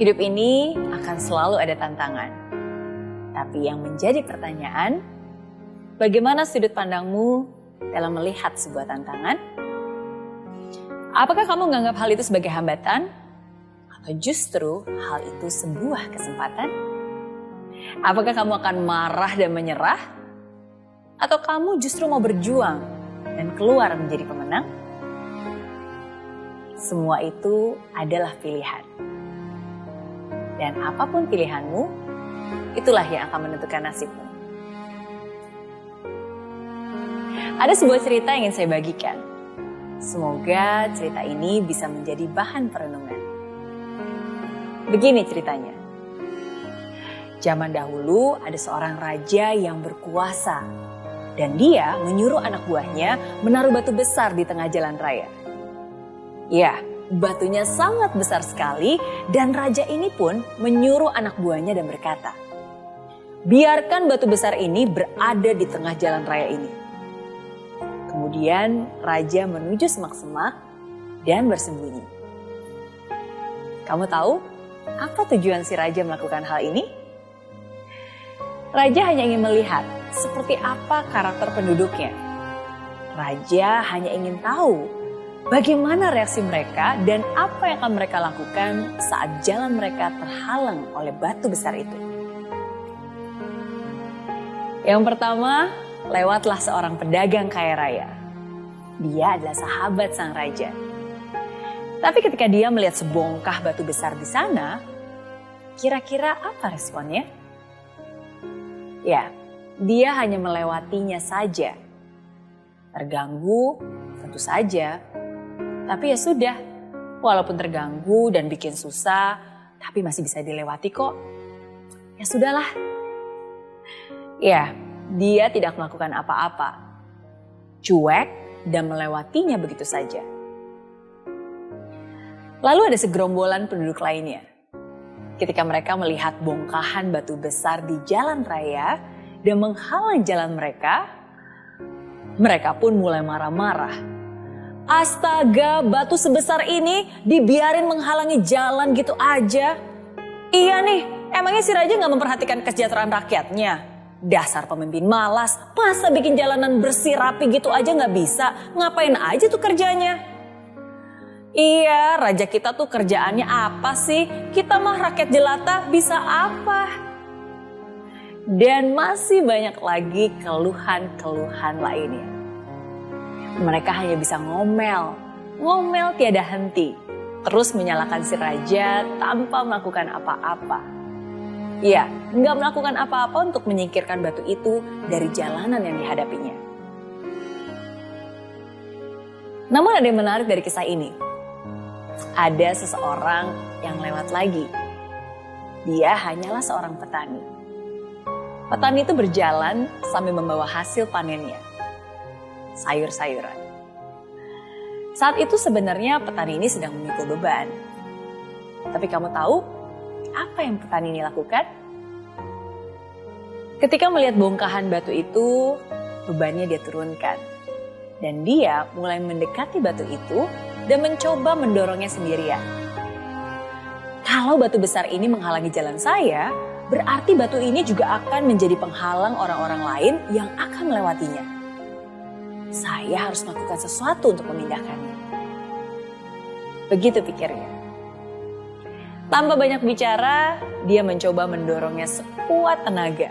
Hidup ini akan selalu ada tantangan. Tapi yang menjadi pertanyaan, bagaimana sudut pandangmu dalam melihat sebuah tantangan? Apakah kamu menganggap hal itu sebagai hambatan? Atau justru hal itu sebuah kesempatan? Apakah kamu akan marah dan menyerah? Atau kamu justru mau berjuang dan keluar menjadi pemenang? Semua itu adalah pilihan. Dan apapun pilihanmu, itulah yang akan menentukan nasibmu. Ada sebuah cerita yang ingin saya bagikan. Semoga cerita ini bisa menjadi bahan perenungan. Begini ceritanya. Zaman dahulu ada seorang raja yang berkuasa. Dan dia menyuruh anak buahnya menaruh batu besar di tengah jalan raya. Ya, batunya sangat besar sekali dan raja ini pun menyuruh anak buahnya dan berkata, biarkan batu besar ini berada di tengah jalan raya ini. Kemudian raja menuju semak-semak dan bersembunyi. Kamu tahu apa tujuan si raja melakukan hal ini? Raja hanya ingin melihat seperti apa karakter penduduknya. Raja hanya ingin tahu bagaimana reaksi mereka dan apa yang akan mereka lakukan saat jalan mereka terhalang oleh batu besar itu. Yang pertama, lewatlah seorang pedagang kaya raya. Dia adalah sahabat sang raja. Tapi ketika dia melihat sebongkah batu besar di sana, kira-kira apa responnya? Ya, dia hanya melewatinya saja. Terganggu, tentu saja. Tapi ya sudah, walaupun terganggu dan bikin susah, tapi masih bisa dilewati kok. Ya sudahlah. Ya, dia tidak melakukan apa-apa. Cuek dan melewatinya begitu saja. Lalu ada segerombolan penduduk lainnya. Ketika mereka melihat bongkahan batu besar di jalan raya dan menghalang jalan mereka, mereka pun mulai marah-marah. Astaga, batu sebesar ini dibiarin menghalangi jalan gitu aja. Iya nih, emangnya si raja gak memperhatikan kesejahteraan rakyatnya? Dasar pemimpin malas, masa bikin jalanan bersih rapi gitu aja gak bisa? Ngapain aja tuh kerjanya? Iya, raja kita tuh kerjaannya apa sih? Kita mah rakyat jelata bisa apa? Dan masih banyak lagi keluhan-keluhan lainnya. Mereka hanya bisa ngomel tiada henti. Terus menyalahkan si raja tanpa melakukan apa-apa. Iya, nggak melakukan apa-apa untuk menyingkirkan batu itu dari jalanan yang dihadapinya. Namun ada yang menarik dari kisah ini. Ada seseorang yang lewat lagi. Dia hanyalah seorang petani. Petani itu berjalan sambil membawa hasil panennya. Sayur-sayuran. Saat itu sebenarnya petani ini sedang memikul beban. Tapi kamu tahu apa yang petani ini lakukan? Ketika melihat bongkahan batu itu, bebannya dia turunkan. Dan dia mulai mendekati batu itu dan mencoba mendorongnya sendirian. Kalau batu besar ini menghalangi jalan saya, berarti batu ini juga akan menjadi penghalang orang-orang lain yang akan melewatinya. Saya harus melakukan sesuatu untuk memindahkannya. Begitu pikirnya. Tanpa banyak bicara, dia mencoba mendorongnya sekuat tenaga.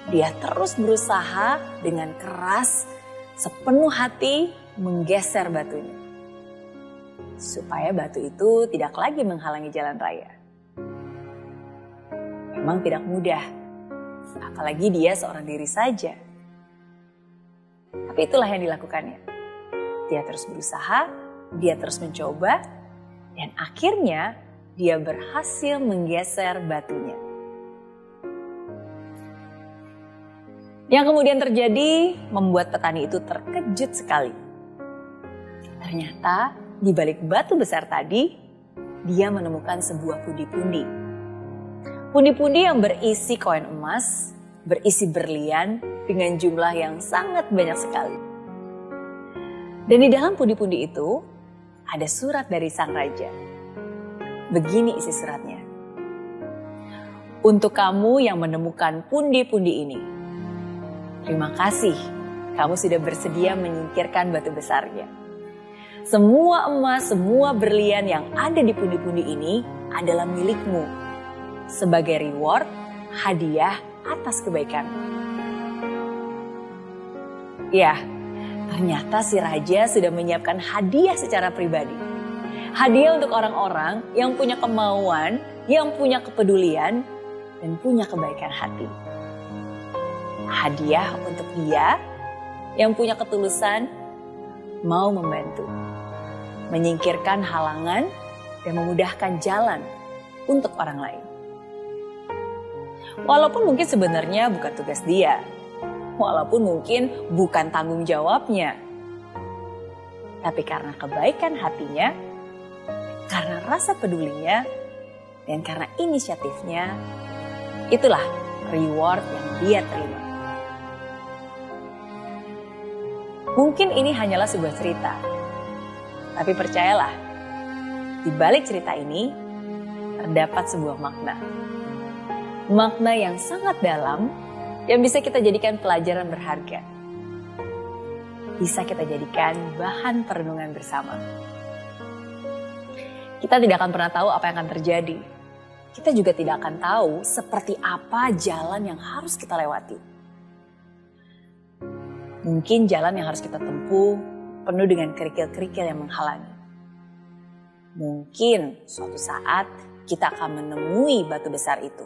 Dia terus berusaha dengan keras, sepenuh hati menggeser batunya. Supaya batu itu tidak lagi menghalangi jalan raya. Memang tidak mudah, apalagi dia seorang diri saja. Tapi itulah yang dilakukannya. Dia terus berusaha, dia terus mencoba, dan akhirnya dia berhasil menggeser batunya. Yang kemudian terjadi membuat petani itu terkejut sekali. Ternyata di balik batu besar tadi, dia menemukan sebuah pundi-pundi. Pundi-pundi yang berisi koin emas, berisi berlian dengan jumlah yang sangat banyak sekali. Dan di dalam pundi-pundi itu ada surat dari sang raja. Begini isi suratnya. Untuk kamu yang menemukan pundi-pundi ini, terima kasih kamu sudah bersedia menyingkirkan batu besarnya. Semua emas, semua berlian yang ada di pundi-pundi ini adalah milikmu sebagai reward, hadiah atas kebaikan. Ya, ternyata si raja sudah menyiapkan hadiah secara pribadi. Hadiah untuk orang-orang yang punya kemauan, yang punya kepedulian, dan punya kebaikan hati. Hadiah untuk dia yang punya ketulusan, mau membantu, menyingkirkan halangan, dan memudahkan jalan untuk orang lain. Walaupun mungkin sebenarnya bukan tugas dia, walaupun mungkin bukan tanggung jawabnya, tapi karena kebaikan hatinya, karena rasa pedulinya, dan karena inisiatifnya, itulah reward yang dia terima. Mungkin ini hanyalah sebuah cerita, tapi percayalah, di balik cerita ini terdapat sebuah makna. Makna yang sangat dalam yang bisa kita jadikan pelajaran berharga. Bisa kita jadikan bahan perenungan bersama. Kita tidak akan pernah tahu apa yang akan terjadi. Kita juga tidak akan tahu seperti apa jalan yang harus kita lewati. Mungkin jalan yang harus kita tempuh penuh dengan kerikil-kerikil yang menghalangi. Mungkin suatu saat kita akan menemui batu besar itu.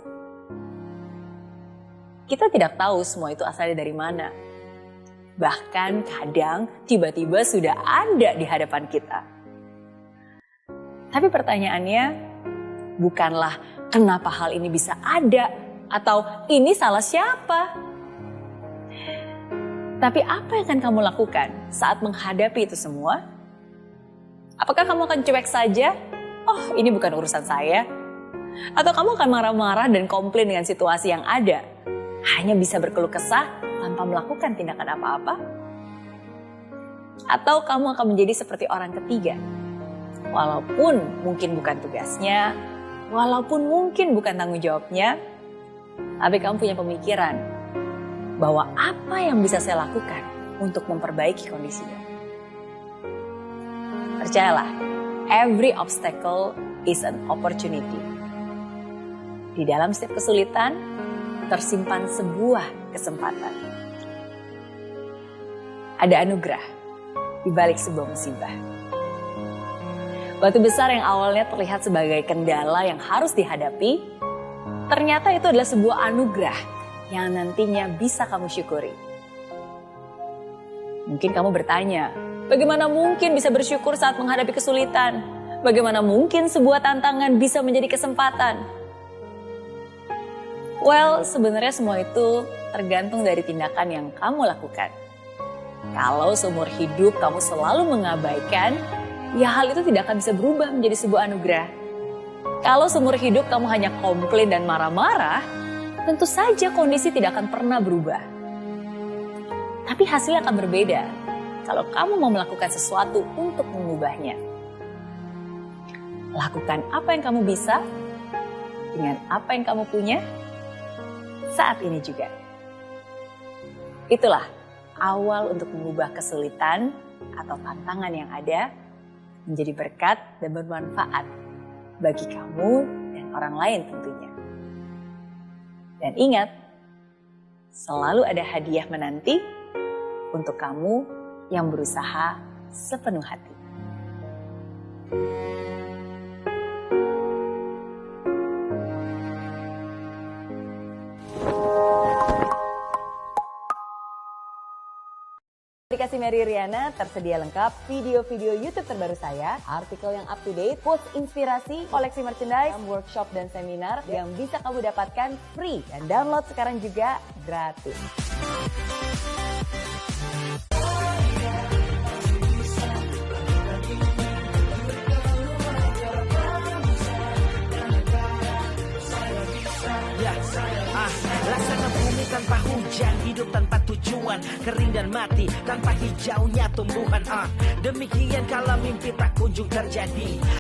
Kita tidak tahu semua itu asalnya dari mana. Bahkan kadang tiba-tiba sudah ada di hadapan kita. Tapi pertanyaannya bukanlah kenapa hal ini bisa ada atau ini salah siapa. Tapi apa yang akan kamu lakukan saat menghadapi itu semua? Apakah kamu akan cuek saja? Oh, ini bukan urusan saya. Atau kamu akan marah-marah dan komplain dengan situasi yang ada? Hanya bisa berkeluh kesah tanpa melakukan tindakan apa-apa? Atau kamu akan menjadi seperti orang ketiga? Walaupun mungkin bukan tugasnya, walaupun mungkin bukan tanggung jawabnya, tapi kamu punya pemikiran bahwa apa yang bisa saya lakukan untuk memperbaiki kondisinya. Percayalah, every obstacle is an opportunity. Di dalam setiap kesulitan, tersimpan sebuah kesempatan. Ada anugerah di balik sebuah musibah. Batu besar yang awalnya terlihat sebagai kendala yang harus dihadapi, ternyata itu adalah sebuah anugerah yang nantinya bisa kamu syukuri. Mungkin kamu bertanya, bagaimana mungkin bisa bersyukur saat menghadapi kesulitan? Bagaimana mungkin sebuah tantangan bisa menjadi kesempatan? Well, sebenarnya semua itu tergantung dari tindakan yang kamu lakukan. Kalau seumur hidup kamu selalu mengabaikan, ya hal itu tidak akan bisa berubah menjadi sebuah anugerah. Kalau seumur hidup kamu hanya komplain dan marah-marah, tentu saja kondisi tidak akan pernah berubah. Tapi hasilnya akan berbeda kalau kamu mau melakukan sesuatu untuk mengubahnya. Lakukan apa yang kamu bisa dengan apa yang kamu punya saat ini juga. Itulah awal untuk mengubah kesulitan atau tantangan yang ada menjadi berkat dan bermanfaat bagi kamu dan orang lain tentunya. Dan ingat, selalu ada hadiah menanti untuk kamu yang berusaha sepenuh hati. Aplikasi Mary Riana tersedia lengkap video-video YouTube terbaru saya, artikel yang up to date, post inspirasi, koleksi merchandise, workshop dan seminar yang bisa kamu dapatkan free dan download sekarang juga gratis. Laksana bumi tanpa hujan, hidup tanpa tujuan, kering dan mati tanpa hijaunya tumbuhan. Demikian kalau mimpi tak kunjung terjadi.